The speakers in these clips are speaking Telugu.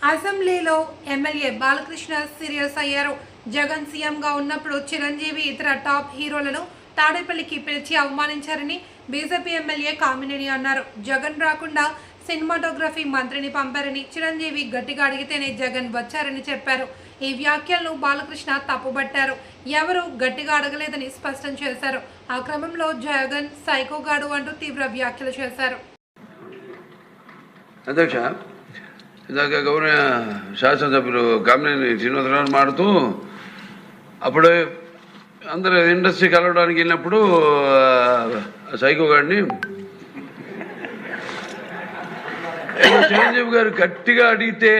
అసెంబ్లీలో ఎమ్మెల్యే బాలకృష్ణ సీరియస్ అయ్యారు. జగన్ సీఎంగా ఉన్నప్పుడు చిరంజీవి ఇతర టాప్ హీరోలను తాడేపల్లికి పిలిచి అవమానించారని బీజేపీ ఎమ్మెల్యే కామినేని అన్నారు. జగన్ రాకుండా సినిమాటోగ్రఫీ మంత్రిని పంపారని, చిరంజీవి గట్టిగా అడిగితేనే జగన్ వచ్చారని చెప్పారు. ఈ వ్యాఖ్యలను బాలకృష్ణ తప్పుబట్టారు. ఎవరూ గట్టిగా అడగలేదని స్పష్టం చేశారు. ఆ క్రమంలో జగన్ సైకోగాడు అంటూ తీవ్ర వ్యాఖ్యలు చేశారు. అధ్యక్ష, ఇందాక గౌరవ శాసనసభ్యులు కామినేని శ్రీనివాసరావు మాడుతూ అప్పుడు అందరూ ఇండస్ట్రీ కలవడానికి వెళ్ళినప్పుడు సైకో గారిని చిరంజీవి గారు గట్టిగా అడిగితే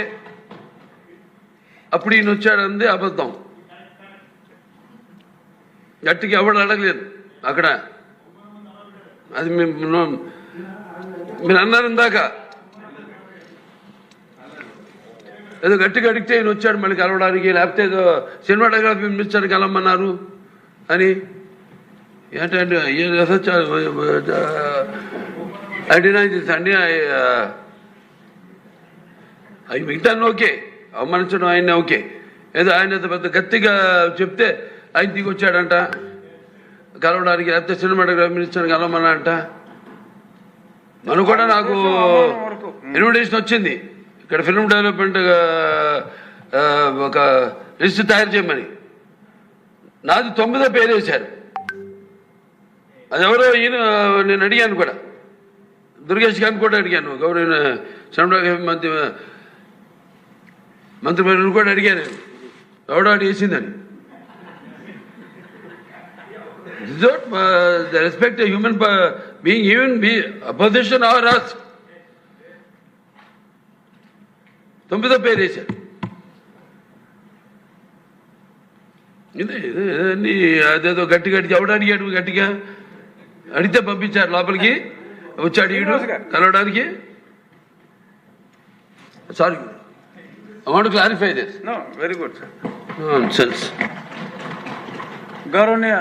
అప్పుడు ఈయన వచ్చాడంది అబద్ధం. గట్టిగా ఎవడు అడగలేదు అక్కడ. అది మీరు అన్నారు ఇందాక, ఏదో గట్టిగా అడిగితే ఈయన వచ్చాడు మళ్ళీ కలవడానికి, లేకపోతే ఏదో సినిమాటోగ్రఫీ మినిస్టర్ కలవమన్నారు అని. ఏంటంటే అండి అవి మిగతా ఓకే, అవమానించడం ఆయన ఓకే. ఏదో ఆయన పెద్ద గట్టిగా చెప్తే ఆయన దిగి వచ్చాడంట కలవడానికి, లేకపోతే సినిమాటోగ్రఫీ మినిస్టర్ కలవమన్నా అంట. మనం కూడా నాకు ఇన్విటేషన్ వచ్చింది ఇక్కడ ఫిల్మ్ డెవలప్మెంట్ ఒక లిస్ట్ తయారు చేయమని. నాది 9వ పేరు వేశారు. అది ఎవరో ఈయన నేను అడిగాను కూడా, దుర్గేష్ గారిని కూడా అడిగాను, గౌరవ సినిమాటోగ్రఫీ మంత్రి కూడా అడిగాను ఎవడో అడిగేసిందని. The respect a human being, even be opposition or us. 9వ పేరు వేశారు. ఇదే అదేదో గట్టిగా అడిగి ఎవడు అడిగాడు, గట్టిగా అడిగితే పంపించారు లోపలికి, వచ్చాడు ఈడు కలవడానికి. Sorry, I want to clarify this. No, very good, sir. Nonsense. గౌరవనీయ